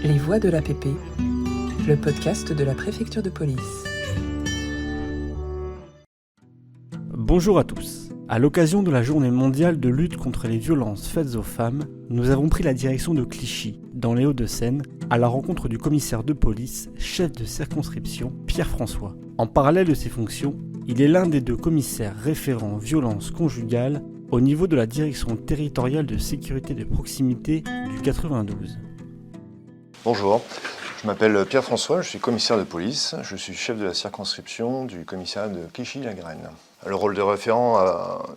Les Voix de l'APP, le podcast de la préfecture de police. Bonjour à tous. À l'occasion de la journée mondiale de lutte contre les violences faites aux femmes, nous avons pris la direction de Clichy, dans les Hauts-de-Seine, à la rencontre du commissaire de police, chef de circonscription, Pierre François. En parallèle de ses fonctions, il est l'un des 2 commissaires référents violences conjugales au niveau de la direction territoriale de sécurité de proximité du 92. Bonjour, je m'appelle Pierre François, je suis commissaire de police, je suis chef de la circonscription du commissariat de Clichy-la-Graine. Le rôle de référent,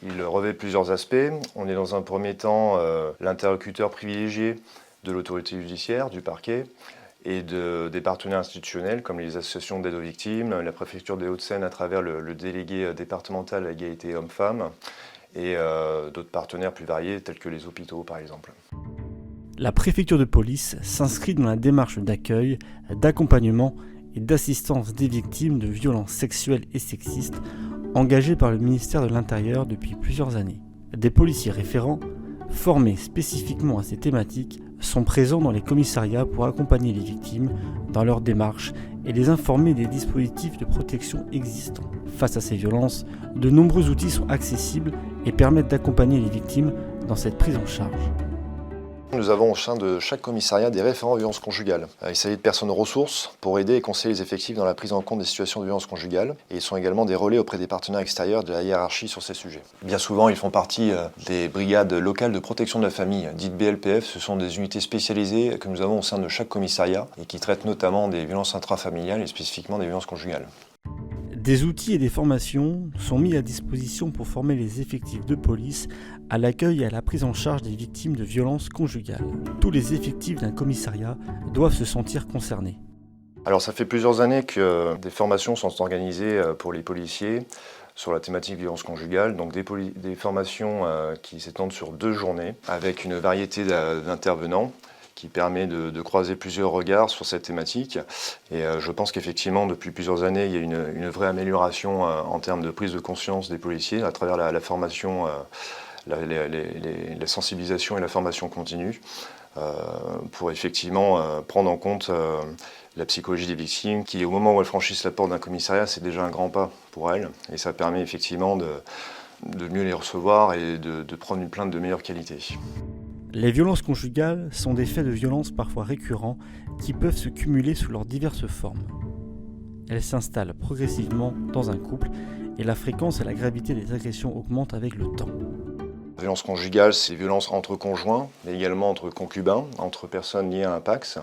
il revêt plusieurs aspects. On est dans un premier temps l'interlocuteur privilégié de l'autorité judiciaire, du parquet et des partenaires institutionnels comme les associations d'aide aux victimes, la préfecture des Hauts-de-Seine à travers le délégué départemental à l'égalité hommes-femmes et d'autres partenaires plus variés tels que les hôpitaux par exemple. La préfecture de police s'inscrit dans la démarche d'accueil, d'accompagnement et d'assistance des victimes de violences sexuelles et sexistes engagée par le ministère de l'Intérieur depuis plusieurs années. Des policiers référents, formés spécifiquement à ces thématiques, sont présents dans les commissariats pour accompagner les victimes dans leur démarche et les informer des dispositifs de protection existants. Face à ces violences, de nombreux outils sont accessibles et permettent d'accompagner les victimes dans cette prise en charge. Nous avons au sein de chaque commissariat des référents violences conjugales. Il s'agit de personnes ressources pour aider et conseiller les effectifs dans la prise en compte des situations de violence conjugale. Et ils sont également des relais auprès des partenaires extérieurs de la hiérarchie sur ces sujets. Bien souvent, ils font partie des brigades locales de protection de la famille, dites BLPF. Ce sont des unités spécialisées que nous avons au sein de chaque commissariat et qui traitent notamment des violences intrafamiliales et spécifiquement des violences conjugales. Des outils et des formations sont mis à disposition pour former les effectifs de police à l'accueil et à la prise en charge des victimes de violences conjugales. Tous les effectifs d'un commissariat doivent se sentir concernés. Alors ça fait plusieurs années que des formations sont organisées pour les policiers sur la thématique violence conjugale, donc des formations qui s'étendent sur 2 journées avec une variété d'intervenants qui permet de croiser plusieurs regards sur cette thématique. Et je pense qu'effectivement, depuis plusieurs années, il y a une vraie amélioration en termes de prise de conscience des policiers à travers la formation, la sensibilisation et la formation continue pour effectivement prendre en compte la psychologie des victimes qui, au moment où elles franchissent la porte d'un commissariat, c'est déjà un grand pas pour elles. Et ça permet effectivement de mieux les recevoir et de prendre une plainte de meilleure qualité. Les violences conjugales sont des faits de violence parfois récurrents qui peuvent se cumuler sous leurs diverses formes. Elles s'installent progressivement dans un couple et la fréquence et la gravité des agressions augmentent avec le temps. La violence conjugale, c'est violence entre conjoints, mais également entre concubins, entre personnes liées à un PACS.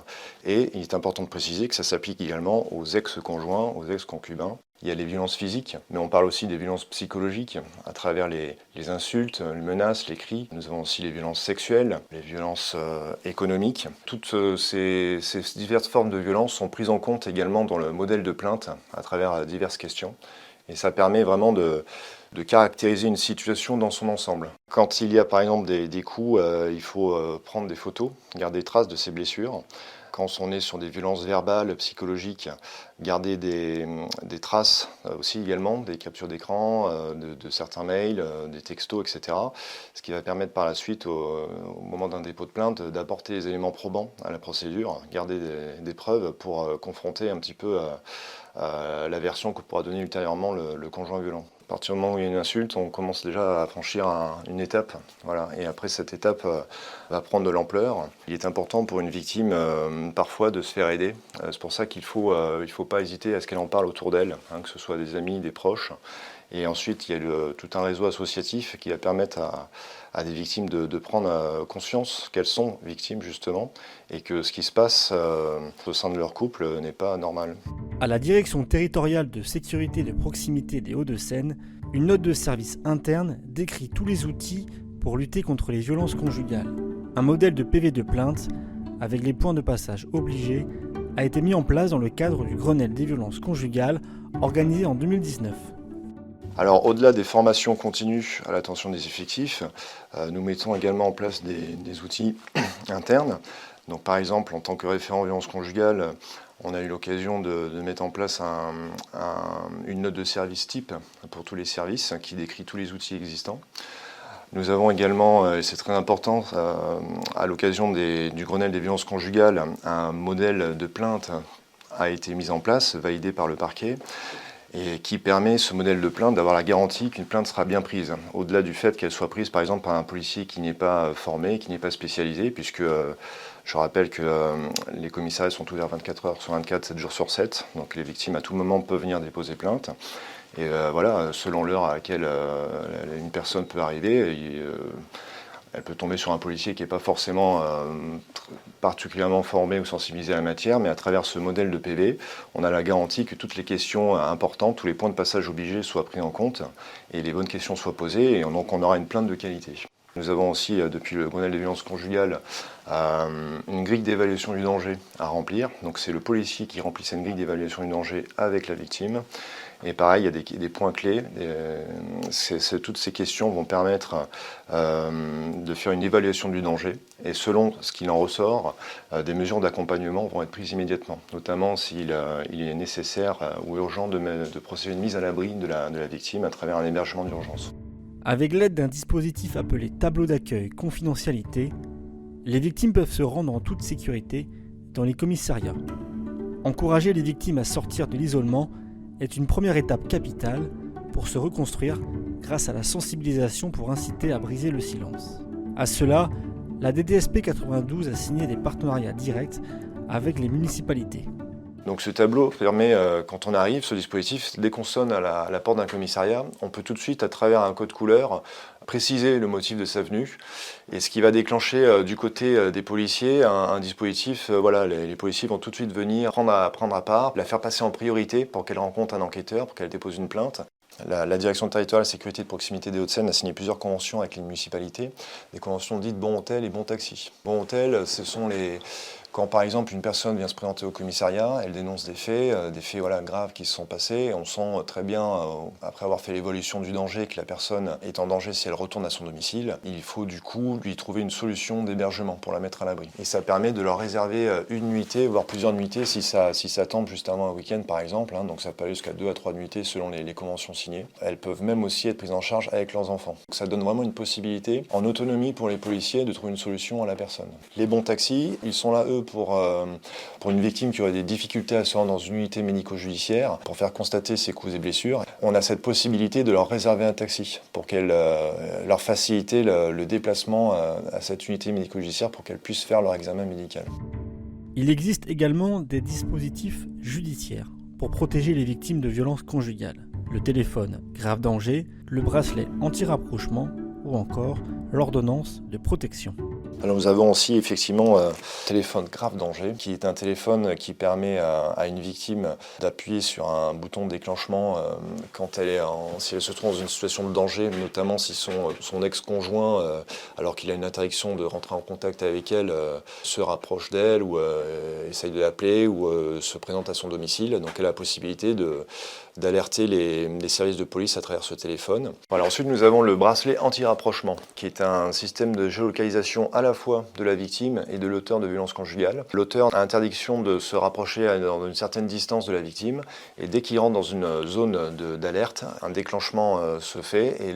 Et il est important de préciser que ça s'applique également aux ex-conjoints, aux ex-concubins. Il y a les violences physiques, mais on parle aussi des violences psychologiques à travers les insultes, les menaces, les cris. Nous avons aussi les violences sexuelles, les violences économiques. Toutes ces diverses formes de violences sont prises en compte également dans le modèle de plainte à travers diverses questions. Et ça permet vraiment de caractériser une situation dans son ensemble. Quand il y a par exemple des coups, il faut prendre des photos, garder trace de ces blessures. Quand on est sur des violences verbales, psychologiques, garder des traces aussi également, des captures d'écran, de certains mails, des textos, etc. Ce qui va permettre par la suite, au moment d'un dépôt de plainte, d'apporter les éléments probants à la procédure, garder des preuves pour confronter un petit peu la version que pourra donner ultérieurement le conjoint violent. À partir du moment où il y a une insulte, on commence déjà à franchir une étape. Voilà. Et après, cette étape va prendre de l'ampleur. Il est important pour une victime parfois de se faire aider. C'est pour ça qu'il ne faut pas hésiter à ce qu'elle en parle autour d'elle, que ce soit des amis, des proches. Et ensuite, il y a tout un réseau associatif qui va permettre à des victimes de prendre conscience qu'elles sont victimes justement et que ce qui se passe au sein de leur couple n'est pas normal. À la direction territoriale de sécurité de proximité des Hauts-de-Seine, une note de service interne décrit tous les outils pour lutter contre les violences conjugales. Un modèle de PV de plainte avec les points de passage obligés a été mis en place dans le cadre du Grenelle des violences conjugales organisé en 2019. Alors au-delà des formations continues à l'attention des effectifs, nous mettons également en place des outils internes. Donc par exemple, en tant que référent violence conjugale, on a eu l'occasion de mettre en place une note de service type pour tous les services qui décrit tous les outils existants. Nous avons également, et c'est très important, à l'occasion du Grenelle des violences conjugales, un modèle de plainte a été mis en place, validé par le parquet, et qui permet, ce modèle de plainte, d'avoir la garantie qu'une plainte sera bien prise, au-delà du fait qu'elle soit prise par exemple par un policier qui n'est pas formé, qui n'est pas spécialisé, puisque je rappelle que les commissariats sont ouverts 24 heures sur 24, 7 jours sur 7, donc les victimes à tout moment peuvent venir déposer plainte. Et voilà, selon l'heure à laquelle une personne peut arriver, elle peut tomber sur un policier qui n'est pas forcément particulièrement formé ou sensibilisé à la matière, mais à travers ce modèle de PV, on a la garantie que toutes les questions importantes, tous les points de passage obligés soient pris en compte et les bonnes questions soient posées, et donc on aura une plainte de qualité. Nous avons aussi, depuis le Grenelle des violences conjugales, une grille d'évaluation du danger à remplir. Donc c'est le policier qui remplit cette grille d'évaluation du danger avec la victime. Et pareil, il y a des points clés. Toutes ces questions vont permettre de faire une évaluation du danger. Et selon ce qu'il en ressort, des mesures d'accompagnement vont être prises immédiatement. Notamment s'il est nécessaire ou urgent de procéder à une mise à l'abri de la victime à travers un hébergement d'urgence. Avec l'aide d'un dispositif appelé tableau d'accueil confidentialité, les victimes peuvent se rendre en toute sécurité dans les commissariats. Encourager les victimes à sortir de l'isolement est une première étape capitale pour se reconstruire grâce à la sensibilisation pour inciter à briser le silence. À cela, la DDSP 92 a signé des partenariats directs avec les municipalités. Donc ce tableau permet, quand on arrive, ce dispositif, dès qu'on sonne à la porte d'un commissariat, on peut tout de suite, à travers un code couleur, préciser le motif de sa venue, et ce qui va déclencher du côté des policiers un dispositif. Voilà, les policiers vont tout de suite venir prendre à part, la faire passer en priorité pour qu'elle rencontre un enquêteur, pour qu'elle dépose une plainte. La direction territoriale sécurité de proximité des Hauts-de-Seine a signé plusieurs conventions avec les municipalités, des conventions dites bon hôtel et bon taxi. Bon hôtel, ce sont quand par exemple une personne vient se présenter au commissariat, elle dénonce des faits voilà, graves qui se sont passés. On sent très bien, après avoir fait l'évolution du danger, que la personne est en danger si elle retourne à son domicile. Il faut du coup lui trouver une solution d'hébergement pour la mettre à l'abri. Et ça permet de leur réserver une nuitée, voire plusieurs nuitées si ça tombe juste avant un week-end par exemple. Donc ça peut aller jusqu'à 2 à 3 nuitées selon les conventions signées. Elles peuvent même aussi être prises en charge avec leurs enfants. Donc ça donne vraiment une possibilité, en autonomie pour les policiers, de trouver une solution à la personne. Les bons taxis, ils sont là, eux, pour une victime qui aurait des difficultés à se rendre dans une unité médico-judiciaire, pour faire constater ses coups et blessures. On a cette possibilité de leur réserver un taxi pour leur faciliter le déplacement à cette unité médico-judiciaire pour qu'elles puissent faire leur examen médical. Il existe également des dispositifs judiciaires pour protéger les victimes de violences conjugales. Le téléphone grave danger, le bracelet anti-rapprochement ou encore l'ordonnance de protection. Alors nous avons aussi effectivement un téléphone grave danger, qui est un téléphone qui permet à une victime d'appuyer sur un bouton de déclenchement quand si elle se trouve dans une situation de danger, notamment si son ex-conjoint, alors qu'il a une interdiction de rentrer en contact avec elle, se rapproche d'elle ou essaye de l'appeler ou se présente à son domicile. Donc elle a la possibilité d'alerter les services de police à travers ce téléphone. Voilà, ensuite nous avons le bracelet anti-rapprochement, qui est un système de géolocalisation à la fois de la victime et de l'auteur de violences conjugales. L'auteur a interdiction de se rapprocher dans une certaine distance de la victime, et dès qu'il rentre dans une zone d'alerte, un déclenchement se fait et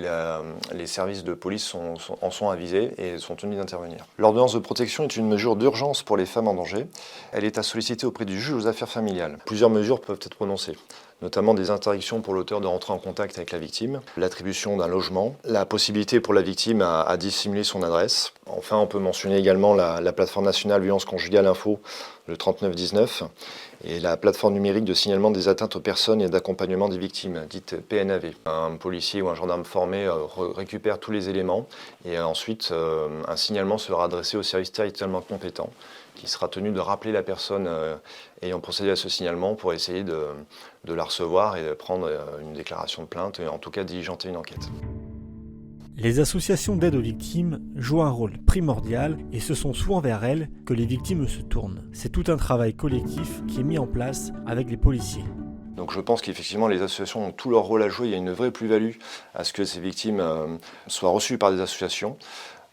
les services de police en sont avisés et sont tenus d'intervenir. L'ordonnance de protection est une mesure d'urgence pour les femmes en danger. Elle est à solliciter auprès du juge aux affaires familiales. Plusieurs mesures peuvent être prononcées, notamment des interdictions pour l'auteur de rentrer en contact avec la victime, l'attribution d'un logement, la possibilité pour la victime à dissimuler son adresse. Enfin, on peut mentionner également la plateforme nationale violence conjugale info, le 3919, et la plateforme numérique de signalement des atteintes aux personnes et d'accompagnement des victimes, dite PNAV. Un policier ou un gendarme formé récupère tous les éléments et ensuite un signalement sera adressé au service territorialement compétent, qui sera tenu de rappeler la personne ayant procédé à ce signalement pour essayer de la recevoir et de prendre une déclaration de plainte et en tout cas diligenter une enquête. Les associations d'aide aux victimes jouent un rôle primordial et ce sont souvent vers elles que les victimes se tournent. C'est tout un travail collectif qui est mis en place avec les policiers. Donc je pense qu'effectivement les associations ont tout leur rôle à jouer. Il y a une vraie plus-value à ce que ces victimes soient reçues par des associations,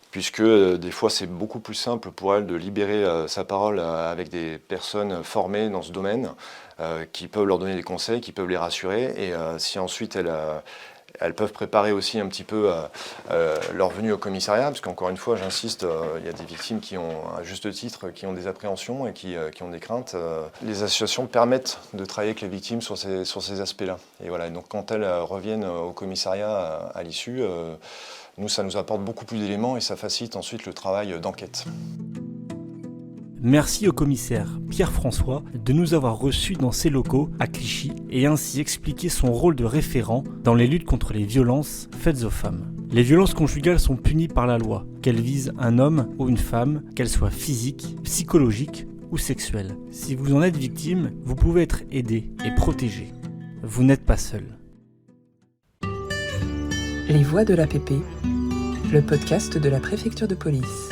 puisque des fois c'est beaucoup plus simple pour elle de libérer sa parole avec des personnes formées dans ce domaine, qui peuvent leur donner des conseils, qui peuvent les rassurer, et si ensuite Elles peuvent préparer aussi un petit peu leur venue au commissariat, parce qu'encore une fois, j'insiste, il y a des victimes qui ont, à juste titre, qui ont des appréhensions et qui ont des craintes. Les associations permettent de travailler avec les victimes sur ces aspects-là. Et voilà, donc quand elles reviennent au commissariat à l'issue, nous, ça nous apporte beaucoup plus d'éléments et ça facilite ensuite le travail d'enquête. Merci au commissaire Pierre-François de nous avoir reçus dans ses locaux à Clichy et ainsi expliquer son rôle de référent dans les luttes contre les violences faites aux femmes. Les violences conjugales sont punies par la loi, qu'elles visent un homme ou une femme, qu'elles soient physiques, psychologiques ou sexuelles. Si vous en êtes victime, vous pouvez être aidé et protégé. Vous n'êtes pas seul. Les voix de l'APP, le podcast de la préfecture de police.